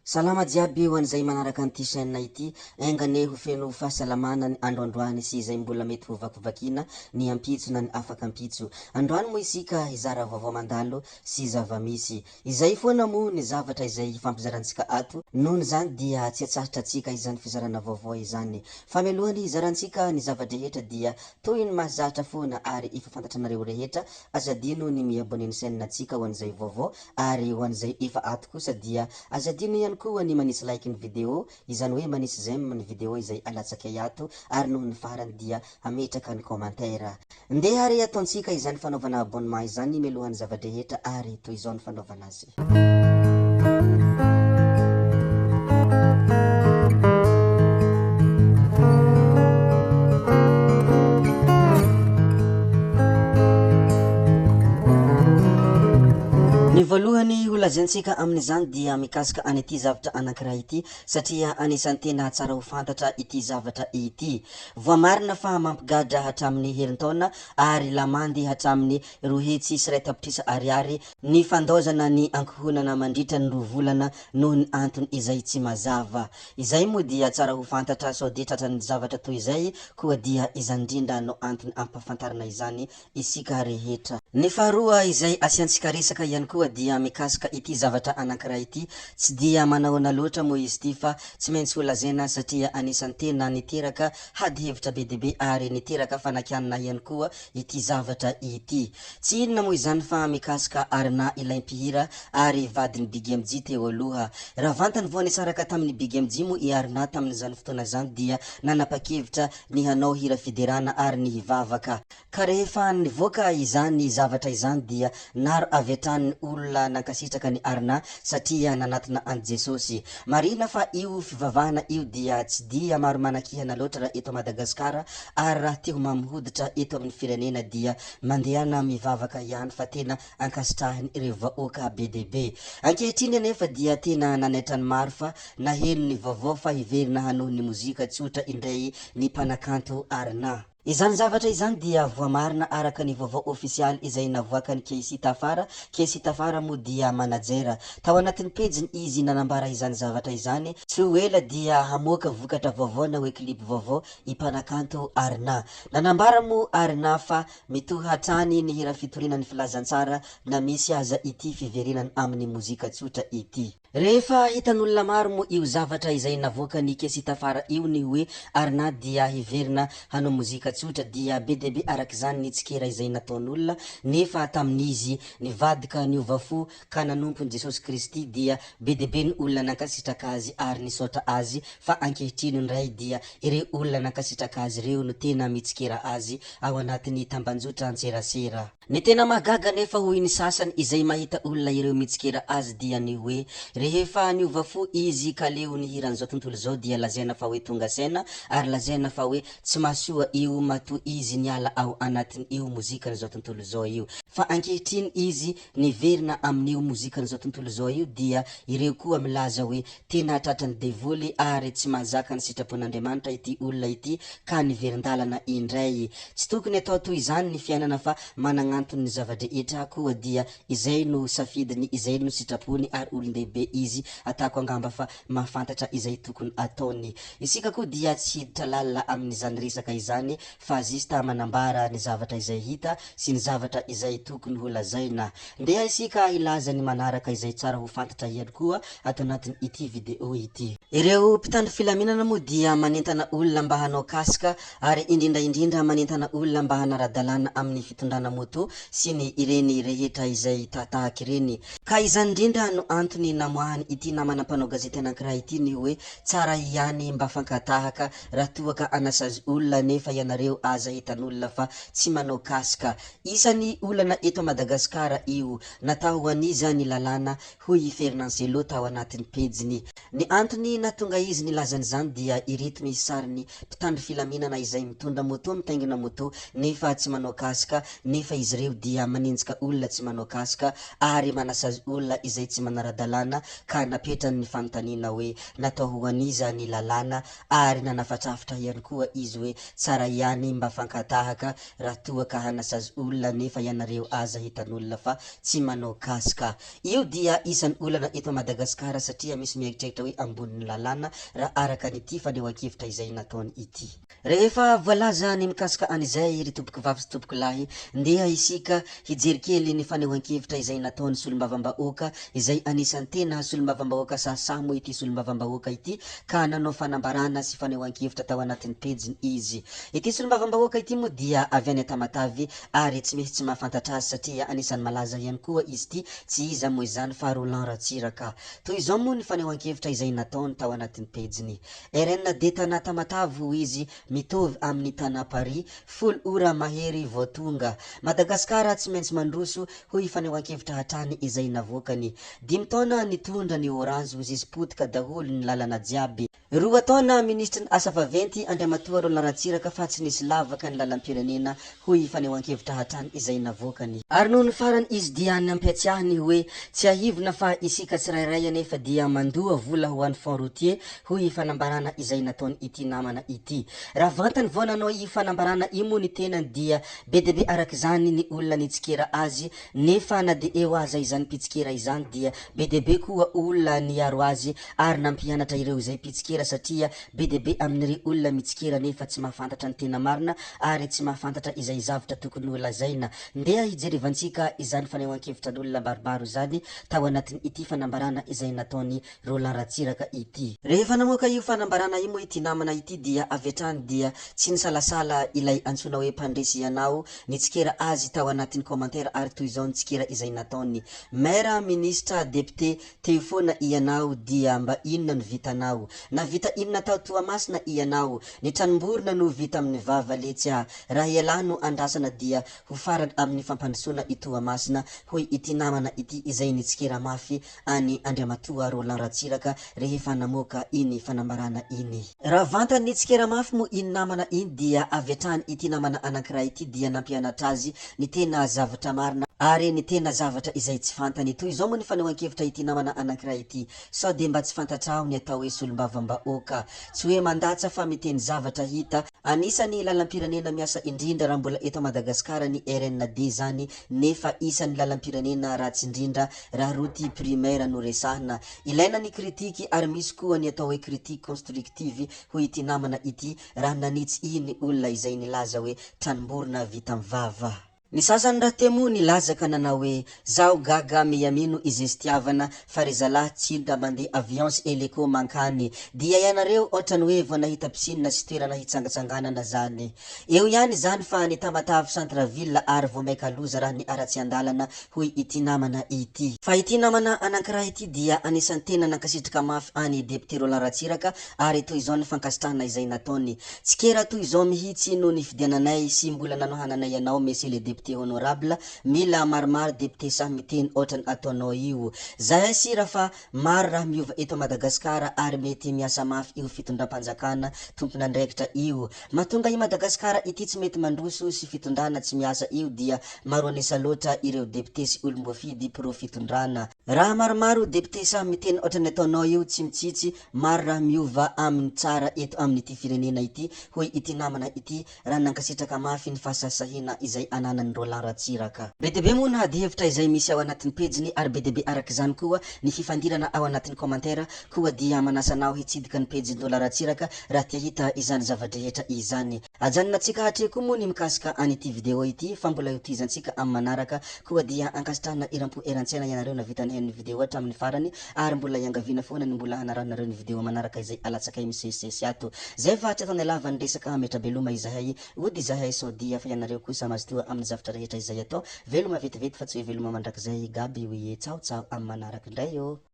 Salama jiaby ho an'izay manaraka an'ity chaîne ity, engane ho feno fahasalamana ny androandroany sy izay mbola mety ho vakivakina ny ampitso na ny afaka ampitso. Androany moa isika hizara vaovao mandalo sy zava-misy. Izay foana moa ny zavatra izay fampizarantsika ato, nohony zany dia tsy atsarotra antsika izany fizarana vaovao izany. Fa mialohany hizarantsika ny zava-drehetra dia toy ny mahazatra foana ary efa fantatranareo rehetra, azadino ny mi-abonné ny chaîne antsika ho an'izay vaovao ary ho an'izay efa ato kosa dia azadino ihany koa ny manisy like ny video, izany hoe manisy j'aime ny video izay alatsakay ato, ary noho ny farany dia ametraka ny commentaire. Ndeha ary ataontsika izany fanaovana abonnement izany mialohan'ny zava-drehetra ary toy izao ny fanaovana azy. Ny voalohany ho lazaintsika amin'izany dia mikasika any ity zavatra anankiray ity satria anisan'ny tena tsara ho fantatra ity zavatra ity. Voamarina fa mampigadra hatramin'ny herintaona ary lamandy hatramin'ny 2,3 ny fandozana ny ankohonana mandritra ny 2 volana noho ny antony izay tsy mazava. Izay moa dia tsara ho fantatra sao dia tratran'ny zavatra toy izay koa dia izany indrindra no antony ampafantarana izany isika rehetra. Ny faharoa izay asiantsika resaka ihany koa dia mikasika ity zavatra anankiray ity, tsy dia manahoana loatra moa izy ity fa tsy maintsy ho lazaina satria anisan'ny tena niteraka hady hevitra be dia be ary niteraka fanakianana ihany koa ity zavatra ity. Tsy inona moa izany fa mikasika arina ilaim-pihira ary vadiny Big MJ teo aloha. Raha vantany vao nisaraka tamin'ny Big MJ moa i arina tamin'izany fotoana zany dia nanapa-kevitra ny hanao hira fiderana ary ny hivavaka. Ka rehefa nivoaka izany zavatra izany dia naro avy hatrany olona nankasitraka ny arina satria nanatina any Jesosy. Marina fa io fivavahana io dia tsy dia maro manakihana loatra raha eto Madagasikara ary raha te ho mamihoditra eto amin'ny firenena dia mandehana mivavaka ihany fa tena ankasitrahany ireo vahoaka be dia be. Ankehitriny anefa dia tena nanaitra ny maro fa naheno ny vaovao fa hiverina hanohy ny mozika tsotra indray ny mpanakanto arina. Izany zavatra izany dia voamarina araka ny vaovao ofisialy izay navoaka ny KC Tafara. KC Tafara moa dia manajera. Tao anatin'ny pejiny izy nanambara izany zavatra izany, tsy ho ela dia hamoaka vokatra vaovao na hoe clip vaovao i mpanakanto arina. Nanambara moa arina fa mitohy hatrany ny hira fitoriana ny filazantsara na misy aza ity fiverinany amin'ny mozika tsotra ity. Rehefa hitan'olona maro moa io zavatra izay navoaka ny KC Tafara io ny hoe arina dia hiverina hanao mozika tsotra dia be dia be araka izany ny tsikera izay nataon'olona, nefa tamin'izy nivadika niova fo ka nanompony Jesosy Kristy dia be dia be ny olona nankasitraka azy ary nisaotra azy, fa ankehitriny indray dia ireo olona nankasitraka azy ireo no tena mitsikera azy ao anatin'ny tambanjotra antserasera. Ny tena mahagaga nefa hoy ny sasany izay mahita olona ireo mitsikera azy dia ny hoe rehefa niova fo izy ka leo ny hiran'izao tontolo zao dia lazaina fa hoe tonga saina ary lazaina fa hoe tsy mahasoa io matoa izy niala ao anatiny io mozikan'izao tontolo zao io. Fa ankehitriny izy niverina amin'io mozikan'izao tontolo zao io dia ireo koa milaza hoe tena tratrany devoly ary tsy mahazaka ny sitrapon'Andriamanitra ity olona ity ka niverin-dalana indray. Tsy tokony atao toy izany ny fiainana fa mananantony ny zava-drehetra koa dia izay no safidiny, izay no sitrapony ary olon-dehibe izy atako angamba fa mahafantatra izay tokony ataony. Isika koa dia tsy hiditra lalina amin'izany resaka izany fa zista manambara ny zavatra izay hita sy ny zavatra izay tokony ho lazaina. Ndeha isika ilaza ny manaraka izay tsara ho fantatra ihany koa ato anatin' ity video ity. Ireo mpitandro filaminana moa dia manentana olona mba hanao kasika ary indrindra manentana olona mba hanara-dalàna amin'ny fitondrana moto sy ny ireny rehetra izay tahaka ireny. Ka izany indrindra no antony namoahany ity namana mpanao gazety anankiray ity ny hoe tsara ihany mba fankatahaka raha toa ka anasazy olona nefa ianareo aza hitan'olona fa tsy manao kasika. Isany olana eto Madagasikara io, natao ho aniza ny lalàna hoy Fernanzelo tao anatin'ny pejiny. Ny antony nahatonga izy nilazany zany dia ireto misy sariny mpitandro filaminana izay mitondra moto, mitaingina moto nefa tsy manao kasika, nefa izy ireo dia manenjika olona tsy manao kasika ary manasazy olona izay tsy manara-dalàna ka napetrany ny fanontaniana hoe natao ho aniza ny lalàna ary nanafatrafitra ihany koa izy hoe tsara ihany mba fankatahaka raha toa ka hanasazy olona nefa ianareo aza hitan'olona fa tsy manao kasika. Io dia isan'ny olana eto Madagasikara satria misy mieritreritra hoe ambonin'ny lalàna raha araka an'ity fanehoan-kevitra izay nataony ity. Rehefa voalaza ny mikasika an'izay ry tompoko vavy sy tompoko lahy, ndeha isika hijery kely ny fanehoan-kevitra izay nataony solombavam-bahoaka izay anisan'ny tena solombavam-bahoaka sahasaha moa ity solombavam-bahoaka ity ka nanao fanambarana sy fanehoan-kevitra tao anatin'ny pejiny izy. Ity solombavam-bahoaka ity moa dia avy any Tamatavy ary tsy misy tsy mahafantatra azy satria anisan'ny malaza ihany koa izy ity, tsy iza moa izany fa Roland Ratsiraka. Toy izao moa ny fanehoan-kevitra izay nataony tao anatin'ny pejiny. RND tana Tamatavy ho izy mitovy amin'ny tana Paris, 10 ora mahery vao tonga. Madagasikara tsy maintsy mandroso hoy fanehoan-kevitra hatrany izay navoakany. 5 taona nitondra ny Orange hozy izy potika daholo ny lalana jiaby. 2 taona ministry ny asa vaventy Andriamatoa Roland Ratsiraka fa tsy nisy lavaka ny lalam-pirenena hoy fanehoan-kevitra hatrany izay navoakany. Ary noho ny farany izy dia nampiatsiahany hoe tsy ahivona fa isika tsirairay anefa dia mandoa vola ho an'ny fond routier hoy fanambarana izay nataony ity namana ity. Raha vantany vao nanao i fanambarana io moa ny tenany dia be de be araka izany ny olona nitsikera azy, nefa na de eo aza izany mpitsikera izany dia be de be koa olona niaro azy ary nampianatra ireo izay mpitsikera satria be de be amin'ireo olona mitsikera nefa tsy mahafantatra ny tena marina ary tsy mahafantatra izay zavatra tokony ho lazaina. Ndeha hijerevantsika izany fanehoan-kevitra n'olona baribaro izany tao anatin' ity fanambarana izay nataony Roland Ratsiraka ity. Rehefa namoaka io fanambarana io moa ity namana ity dia avy hatrany dia tsy nisalasala ilay antsona hoe mpandresy ianao nitsikera azy tao anatin'ny commentaire ary toy izao nitsikera izay nataony: maire, ministre, député, teo foana ianao dia mba inona no vitanao? Na vita inona tao Toamasina ianao? Ny tranomborona no vita amin'ny vava letsy raha ialahy no andrasana dia ho farany amin'ny fampandrosoana i Toamasina hoy ity namana ity izay nitsikera mafy any Andriamatoa Roland Ratsiraka rehefa namoaka iny fanambarana iny. Raha vantany nitsikera mafy moa iny namana iny dia avy hatrany ity namana anankiray ity dia nampianatra azy ny tena zavatra marina ary ny tena zavatra izay tsy fantany. Toy izao moa ny fanehoan-kevitra ity namana anankiray ity: sao de mba tsy fantatrao ny atao hoe solombavam-bahoaka, tsy hoe mandatsa fa miteny zavatra hita. Anisany lalam-pirenena miasa indrindra raha mbola eto Madagasikara ny RND zany, nefa isan'ny lalam-pirenena ratsy indrindra raha roty primaire no resahana. Ilaina ny kritiky ary misy koa ny atao hoe critique constructive hoy ity namana ity raha nanitsy iny olona izay nilaza hoe tranomborona vita amin'ny vava. Ny sasany raha temo nilaza ka nanao hoe zao gaga miamino izy itiavana fa ry zalahy tsilda mandeha avion sy eleko mankany, dia ianareo ohatrany hoe vao nahita pisinina sy toerana hitsangatsanganana zany. Eo ihany zany fa ny Tamatavy centre-ville ary vao maika loza raha ny aratsy andalana hoy ity namana ity. Fa ity namana anankiray ity dia anisan'ny tena nankasitraka mafy any député Roland Ratsiraka ary toy izao ny fankasitrahana izay nataony: tsikera toy izao mihitsy no nifidiananay sy mbola nanohananay ianao monsieur le député honorable, mila maromaro député sahy miteny ohatrany ataonao io. Zahay sira fa maro raha miova eto Madagasikara ary mety miasa mafy io fitondram-panjakana tompona andraikitra io. Mahatonga i Madagasikara ity tsy mety mandroso sy fitondrana tsy miasa io dia maro anisa loatra ireo député sy olom-boafidy pro fitondrana. Raha maromaro député sahy miteny ohatrany ataonao io tsy mitsitsy, maro raha miova amin'ny tsara eto amin'ity firenena ity hoy ity namana ity raha nankasitraka mafy ny fahasahasahina izay ananany Roland Ratsiraka. Be de be moa nahady hevitra izay misy ao anatin'ny pejiny ary be de be araka izany koa ny fifandirana ao anatin'ny commentaire koa dia manasanao hitsidika ny pejiny Roland Ratsiraka raha tia hita izany zavadrehetra izany. Ajanona antsika hatreha koa moa ny mikasika an'ity video ity fa mbola hotizantsika amin'ny manaraka koa dia ankasitrahana iram-po eran-tsaina ianareo na vitanay ny video hatramin'ny farany ary mbola iangaviana foana ny mbola hanaranareo ny video manaraka izay alatsakay misesisesy ato. Zay fa tsy ataonay lava ny resaka metrabeloma izahay ody izahay sodia fa ianareo kosa mazy toa amin'ny zavatra rehetra izay atao veloma vetivety fa tsy hoe veloma mandrakizay gaby hoe tsao tsao amin'ny manaraka indray io.